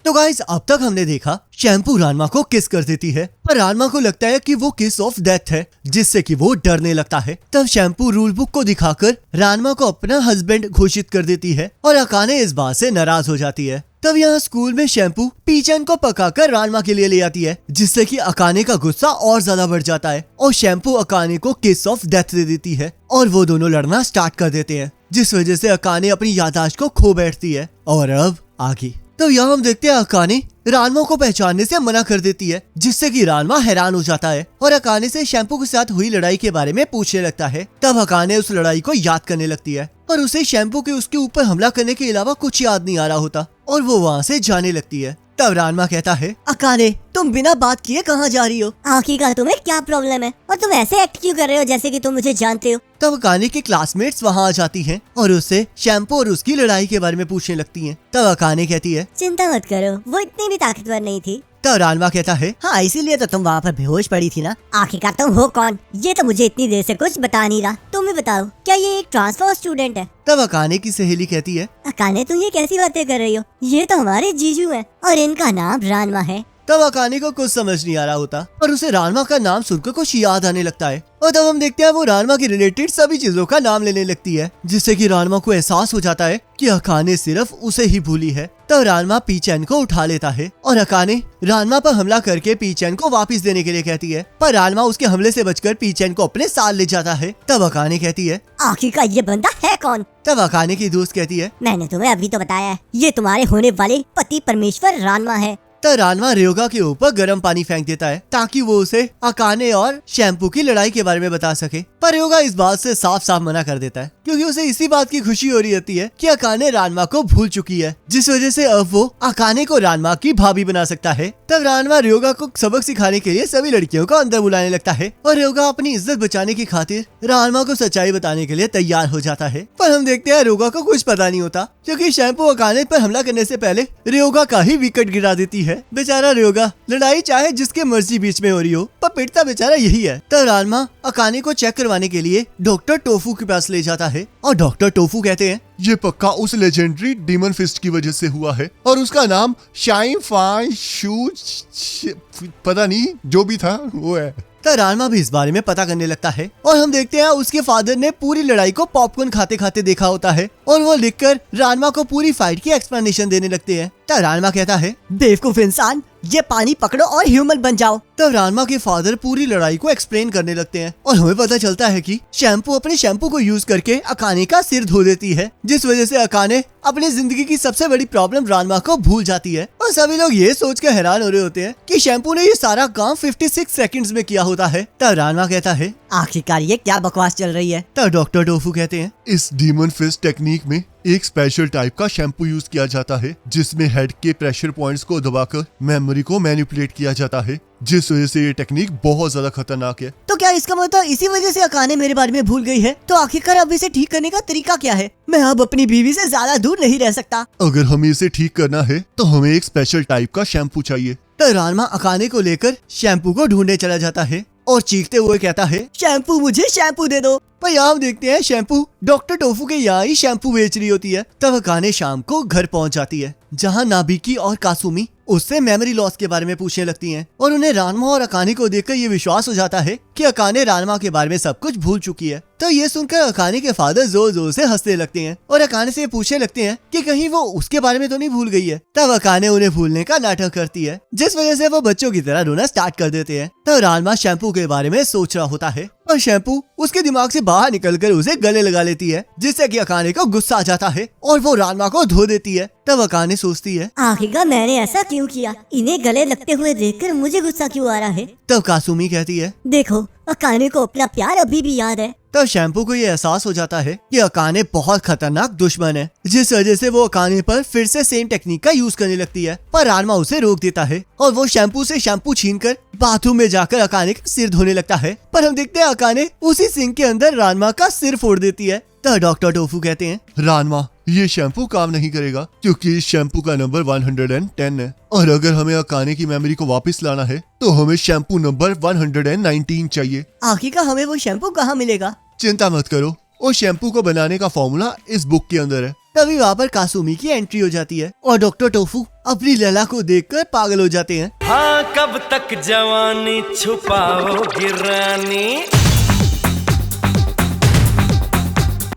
तो गाइस अब तक हमने देखा शैम्पू रानमा को किस कर देती है, पर रानमा को लगता है कि वो किस ऑफ डेथ है, जिससे कि वो डरने लगता है। तब शैम्पू रूल बुक को दिखाकर रानमा को अपना हस्बैंड घोषित कर देती है और अकाने इस बात से नाराज हो जाती है। तब यहाँ स्कूल में शैम्पू पीचन को पकाकर रानमा के लिए ले आती है, जिससे कि अकाने का गुस्सा और ज्यादा बढ़ जाता है और शैम्पू अकाने को किस ऑफ डेथ दे देती है और वो दोनों लड़ना स्टार्ट कर देते हैं, जिस वजह से अकाने अपनी याददाश्त को खो बैठती है। और अब आगे तो यहाँ हम देखते हैं अकाने रानमा को पहचानने से मना कर देती है, जिससे कि रानमा हैरान हो जाता है और अकाने से शैम्पू के साथ हुई लड़ाई के बारे में पूछने लगता है। तब अकाने उस लड़ाई को याद करने लगती है और उसे शैम्पू के उसके ऊपर हमला करने के अलावा कुछ याद नहीं आ रहा होता और वो वहाँ से जाने लगती है। तब रानमा कहता है, अकाने तुम बिना बात किए कहाँ जा रही हो? आखिरकार तुम्हें क्या प्रॉब्लम है और तुम ऐसे एक्ट क्यों कर रहे हो जैसे कि तुम मुझे जानते हो? तब अकाने की क्लासमेट्स वहाँ आ जाती हैं और उससे शैम्पू और उसकी लड़ाई के बारे में पूछने लगती हैं। तब अकाने कहती है, चिंता मत करो, वो इतनी भी ताकतवर नहीं थी। तब रानमा कहता है, हाँ इसीलिए तो तुम वहाँ पर बेहोश पड़ी थी ना। आखिरकार तुम हो कौन? ये तो मुझे इतनी देर से कुछ बता नहीं रहा। तुम ही बताओ, क्या ये एक ट्रांसफर स्टूडेंट है? तब अकाने की सहेली कहती है, अकाने तुम ये कैसी बातें कर रही हो? ये तो हमारे जीजू हैं और इनका नाम रानमा है। तब अकाने को कुछ समझ नहीं आ रहा होता और उसे रानमा का नाम सुनकर कुछ याद आने लगता है और तब हम देखते हैं वो रानमा के रिलेटेड सभी चीजों का नाम लेने लगती है, जिससे कि रानमा को एहसास हो जाता है कि अकाने सिर्फ उसे ही भूली है। तब रानमा पीचैन को उठा लेता है और अकाने रानमा पर हमला करके पीचैन को वापस देने के लिए कहती है, पर रानमा उसके हमले से बचकर पीचैन को अपने साथ ले जाता है। तब अकाने कहती है, आखिरकार ये बंदा है कौन? तब अकाने की दोस्त कहती है, मैंने तुम्हें अभी तो बताया है, ये तुम्हारे होने वाले पति परमेश्वर रानमा है। तब रानमा रयोगा के ऊपर गर्म पानी फेंक देता है ताकि वो उसे अकाने और शैम्पू की लड़ाई के बारे में बता सके, पर रयोगा इस बात से साफ साफ मना कर देता है क्योंकि उसे इसी बात की खुशी हो रही होती है कि अकाने रानमा को भूल चुकी है, जिस वजह से अब वो अकाने को रानमा की भाभी बना सकता है। तब रानमा रयोगा को सबक सिखाने के लिए सभी लड़कियों को अंदर बुलाने लगता है और रयोगा अपनी इज्जत बचाने की खातिर रानमा को सच्चाई बताने के लिए तैयार हो जाता है। पर हम देखते हैं रयोगा को कुछ पता नहीं होता क्योंकि शैम्पू अकाने पर हमला करने से पहले रयोगा का ही विकेट गिरा देती है। बेचारा रयोगा, लड़ाई चाहे जिसके मर्जी बीच में हो रही हो, पर पिटता बेचारा यही है। तब रानमा अकाने को चेक करवाने के लिए डॉक्टर टोफू के पास ले जाता है और डॉक्टर टोफू कहते हैं, ये पक्का उस लेजेंडरी डीमन फिस्ट की वजह से हुआ है और उसका नाम शाइन फाई शू पता नहीं जो भी था वो है। तब रानमा भी इस बारे में पता करने लगता है और हम देखते हैं उसके फादर ने पूरी लड़ाई को पॉपकॉर्न खाते खाते देखा होता है और वो लिखकर रानमा को पूरी फाइट की एक्सप्लेनेशन देने लगते हैं। तब रानमा कहता है, बेवकूफ इंसान, ये पानी पकड़ो और ह्यूमन बन जाओ। तब रानमा के फादर पूरी लड़ाई को एक्सप्लेन करने लगते हैं और हमें पता चलता है कि शैम्पू अपने शैम्पू को यूज करके अकाने का सिर धो देती है, जिस वजह से अकाने अपनी जिंदगी की सबसे बड़ी प्रॉब्लम रानमा को भूल जाती है। और सभी लोग ये सोचकर हैरान हो रहे होते हैं कि शैम्पू ने ये सारा काम 56 सेकंड्स में किया होता है। तब रानमा कहता है, आखिरकार ये क्या बकवास चल रही है? तब डॉक्टर टोफू कहते हैं, इस डीमन फिस्ट टेक्निक में एक स्पेशल टाइप का शैम्पू यूज किया जाता है जिसमें हेड के प्रेशर पॉइंट्स को दबाकर मेमोरी को मैनिपुलेट किया जाता है, जिस वजह से ये टेक्निक बहुत ज्यादा खतरनाक है। तो क्या इसका मतलब इसी वजह से अकाने मेरे बारे में भूल गई है? तो आखिरकार अब इसे ठीक करने का तरीका क्या है? मैं अब अपनी बीवी से ज्यादा दूर नहीं रह सकता। अगर हमें इसे ठीक करना है तो हमें एक स्पेशल टाइप का शैम्पू चाहिए। तब रानमा अकाने को लेकर शैम्पू को ढूंढने चला जाता है और चीखते हुए कहता है, शैम्पू, मुझे शैम्पू दे दो। पर यहाँ हम देखते हैं शैम्पू डॉक्टर टोफू के यहाँ ही शैम्पू बेच रही होती है। तब अकाने शाम को घर पहुँच जाती है जहाँ नाबिकी और कासुमी उससे मेमोरी लॉस के बारे में पूछने लगती हैं और उन्हें रानमा और अकाने को देखकर ये विश्वास हो जाता है कि अकाने रानमा के बारे में सब कुछ भूल चुकी है। तो ये सुनकर अकाने के फादर जोर जोर से हंसने लगते हैं और अकाने से पूछने लगते हैं कि कहीं वो उसके बारे में तो नहीं भूल गई है। तब अकाने उन्हें भूलने का नाटक करती है, जिस वजह से वो बच्चों की तरह रोना स्टार्ट कर देते हैं। तब रानमा शैम्पू के बारे में सोच रहा होता है और शैम्पू उसके दिमाग से बाहर निकलकर उसे गले लगा लेती है, जिससे कि अकाने को गुस्सा आ जाता है और वो रानमा को धो देती है। तब अकाने सोचती है, आखिरकार मैंने ऐसा क्यों किया? इन्हें गले लगते हुए देखकर मुझे गुस्सा क्यों आ रहा है? तब कासुमी कहती है, देखो अकाने को अपना प्यार अभी भी याद है। तब शैम्पू को ये एहसास हो जाता है कि अकाने बहुत खतरनाक दुश्मन है, जिस वजह से वो अकाने पर फिर से सेम टेक्निक का यूज करने लगती है, पर रानमा उसे रोक देता है और वो शैम्पू से शैम्पू छीनकर बाथरूम में जाकर अकाने का सिर धोने लगता है। पर हम देखते हैं अकाने उसी सिंक के अंदर रानमा का सिर फोड़ देती है। तब डॉक्टर टोफू कहते हैं, रानमा, ये शैम्पू काम नहीं करेगा क्योंकि इस शैम्पू का नंबर 110 है और अगर हमें अकाने की मेमोरी को वापस लाना है तो हमें शैम्पू नंबर 119 चाहिए। आखिरकार हमें वो शैम्पू कहाँ मिलेगा? चिंता मत करो, उस शैम्पू को बनाने का फॉर्मूला इस बुक के अंदर है। तभी वहाँ पर कासुमी की एंट्री हो जाती है और डॉक्टर टोफू अपनी लला को देखकर पागल हो जाते हैं। हाँ, कब तक जवानी छुपाओगी रानी।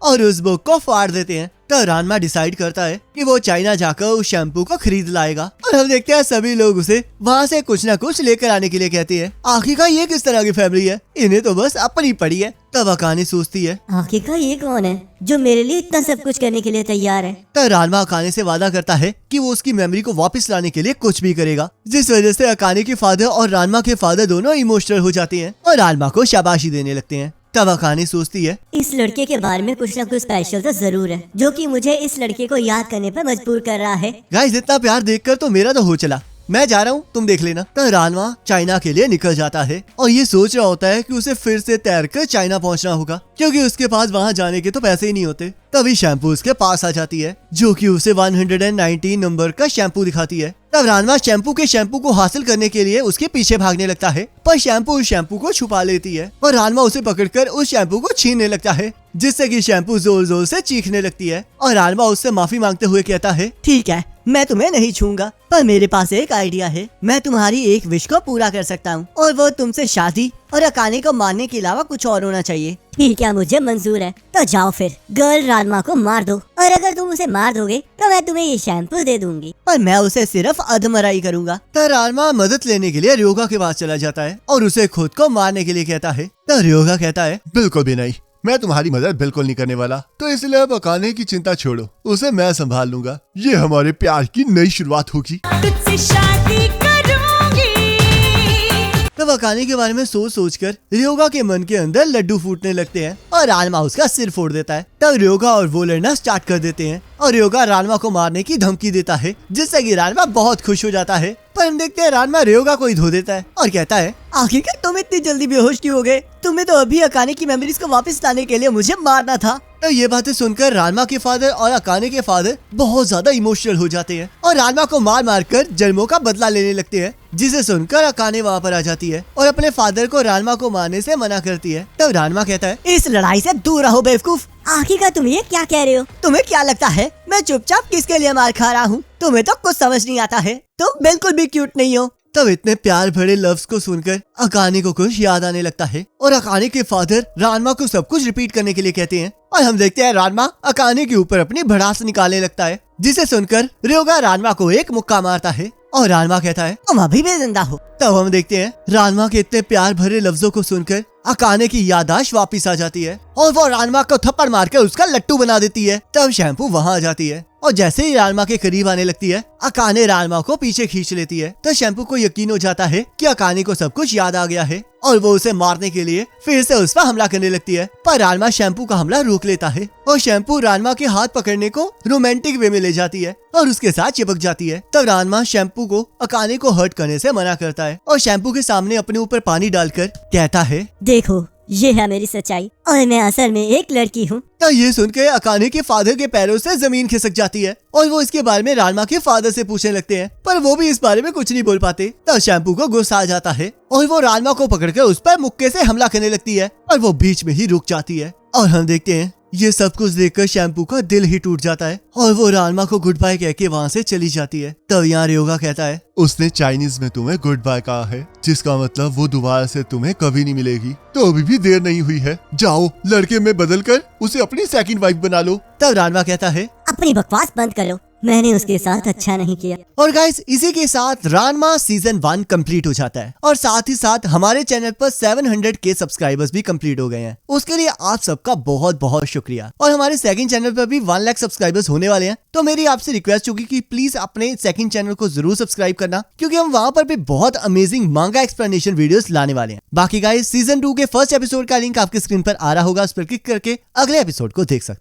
और उस बुक को फाड़ देते हैं। तो रानमा डिसाइड करता है कि वो चाइना जाकर उस शैम्पू को खरीद लाएगा और हम देखते हैं सभी लोग उसे वहाँ से कुछ न कुछ लेकर आने के लिए कहते हैं। आखिरकार ये किस तरह की फैमिली है, इन्हें तो बस अपनी पड़ी है। तब अकाने सोचती है आखिरकार ये कौन है जो मेरे लिए इतना सब कुछ करने के लिए तैयार है। तो रानमा अकाने से वादा करता है कि वो उसकी मेमोरी को वापस लाने के लिए कुछ भी करेगा, जिस वजह से अकाने के फादर और रानमा के फादर दोनों इमोशनल हो जाते हैं और रानमा को शाबाशी देने लगते हैं। तब अकाने सोचती है इस लड़के के बारे में कुछ ना कुछ स्पेशल तो जरूर है जो कि मुझे इस लड़के को याद करने पर मजबूर कर रहा है। गाइस इतना प्यार देखकर तो मेरा तो हो चला, मैं जा रहा हूँ, तुम देख लेना। तो रानमा चाइना के लिए निकल जाता है और ये सोच रहा होता है कि उसे फिर से तैरकर चाइना पहुँचना होगा क्योंकि उसके पास वहाँ जाने के तो पैसे ही नहीं होते। तभी शैम्पू उसके पास आ जाती है जो कि उसे 119 नंबर का शैम्पू दिखाती है। तब रानमा शैम्पू के शैम्पू को हासिल करने के लिए उसके पीछे भागने लगता है पर शैम्पू उस शैम्पू को छुपा लेती है और रानमा उसे पकड़कर उस शैम्पू को छीनने लगता है, जिससे कि शैम्पू जोर जोर से चीखने लगती है और रानमा उससे माफी मांगते हुए कहता है ठीक है, मैं तुम्हें नहीं छूंगा, पर मेरे पास एक आइडिया है। मैं तुम्हारी एक विश को पूरा कर सकता हूँ और वो तुमसे शादी और अकाने को मारने के अलावा कुछ और होना चाहिए। ठीक है, मुझे मंजूर है। तो जाओ फिर गर्ल रानमा को मार दो और अगर तुम उसे मार दोगे तो मैं तुम्हें ये शैम्पू दे दूंगी। पर मैं उसे सिर्फ अधमराई करूंगा। तो रानमा मदद लेने के लिए रयोगा के पास चला जाता है और उसे खुद को मारने के लिए कहता है। तो रयोगा कहता है बिल्कुल भी नहीं, मैं तुम्हारी मदद बिल्कुल नहीं करने वाला, तो इसलिए अब अकाने की चिंता छोड़ो, उसे मैं संभाल लूंगा। ये हमारे प्यार की नई शुरुआत होगी। तुझसे शादी करूंगी। तब अकाने के बारे में सोच सोचकर रयोगा के मन के अंदर लड्डू फूटने लगते हैं और रानमा उसका सिर फोड़ देता है। तब रयोगा और वो लड़ना स्टार्ट कर देते हैं और रयोगा रानमा को मारने की धमकी देता है, जिससे कि रानमा बहुत खुश हो जाता है। पर हम देखते हैं रानमा रयोगा को ही धो देता है और कहता है आखिरकार तुम इतनी जल्दी बेहोश क्यों हो गए? तुम्हें तो अभी अकाने की मेमोरीज को वापस लाने के लिए मुझे मारना था। तो ये बातें सुनकर रानमा के फादर और अकाने के फादर बहुत ज्यादा इमोशनल हो जाते हैं और रानमा को मार मार कर जन्मों का बदला लेने लगते हैं, जिसे सुनकर अकाने वहाँ पर आ जाती है और अपने फादर को रानमा को मारने से मना करती है। तब रानमा कहता है इस लड़ाई से दूर रहो बेवकूफ। आखिरकार तुम ये क्या कह रहे हो? तुम्हें क्या लगता है मैं चुपचाप किसके लिए मार खा रहा हूँ? तुम्हें तो कुछ समझ नहीं आता है, तुम बिल्कुल भी क्यूट नहीं हो। तब इतने प्यार भरे लफ्ज को सुनकर अकाने को कुछ याद आने लगता है और अकाने के फादर रानमा को सब कुछ रिपीट करने के लिए कहते हैं और हम देखते हैं रानमा अकाने के ऊपर अपनी भड़ास निकालने लगता है, जिसे सुनकर रयोगा रानमा को एक मुक्का मारता है और रानमा कहता है तुम अभी भी जिंदा हो। तब हम देखते हैं रानमा के इतने प्यार भरे लफ्जों को सुनकर अकाने की याददाश्त वापस आ जाती है और वो रानमा को थप्पड़ मारकर उसका लट्टू बना देती है। तब शैम्पू वहाँ आ जाती है और जैसे ही रानमा के करीब आने लगती है अकाने रानमा को पीछे खींच लेती है। तो शैम्पू को यकीन हो जाता है कि अकाने को सब कुछ याद आ गया है और वो उसे मारने के लिए फिर से उस पर हमला करने लगती है, पर रानमा शैम्पू का हमला रोक लेता है और शैम्पू रानमा के हाथ पकड़ने को रोमांटिक वे में ले जाती है और उसके साथ चिपक जाती है। तब रानमा शैम्पू को अकाने को हर्ट करने से मना करता है और शैम्पू के सामने अपने ऊपर पानी डालकर कहता है देखो ये है मेरी सच्चाई और मैं असल में एक लड़की हूँ। तो ये सुनकर अकाने के फादर के पैरों से जमीन खिसक जाती है और वो इसके बारे में रानमा के फादर से पूछने लगते हैं, पर वो भी इस बारे में कुछ नहीं बोल पाते। तब शैम्पू को गुस्सा आ जाता है और वो रानमा को पकड़कर उस पर मुक्के से हमला करने लगती है और वो बीच में ही रुक जाती है और हम देखते हैं ये सब कुछ देखकर शैम्पू का दिल ही टूट जाता है और वो रानमा को गुड बाय कह के वहाँ से चली जाती है। तब यहाँ रयोगा कहता है उसने चाइनीज में तुम्हें गुड बाय कहा है, जिसका मतलब वो दोबारा से तुम्हें कभी नहीं मिलेगी, तो अभी भी देर नहीं हुई है, जाओ लड़के में बदल कर उसे अपनी सेकंड वाइफ बना लो। तब रानमा कहता है अपनी बकवास बंद करो, मैंने उसके साथ अच्छा नहीं किया। और गाइस इसी के साथ रानमा सीजन 1 कंप्लीट हो जाता है और साथ ही साथ हमारे चैनल पर 700 के सब्सक्राइबर्स भी कंप्लीट हो गए हैं। उसके लिए आप सबका बहुत बहुत शुक्रिया। और हमारे सेकंड चैनल पर भी 1 लाख सब्सक्राइबर्स होने वाले हैं, तो मेरी आपसे रिक्वेस्ट होगी कि प्लीज अपने सेकंड चैनल को जरूर सब्सक्राइब करना, क्योंकि हम वहाँ पर भी बहुत अमेजिंग मांगा एक्सप्लेनेशन वीडियोस लाने वाले हैं। बाकी गाइस सीजन 2 के फर्स्ट एपिसोड का लिंक आपके स्क्रीन पर आ रहा होगा, उस पर क्लिक करके अगले एपिसोड को देख सकते हैं।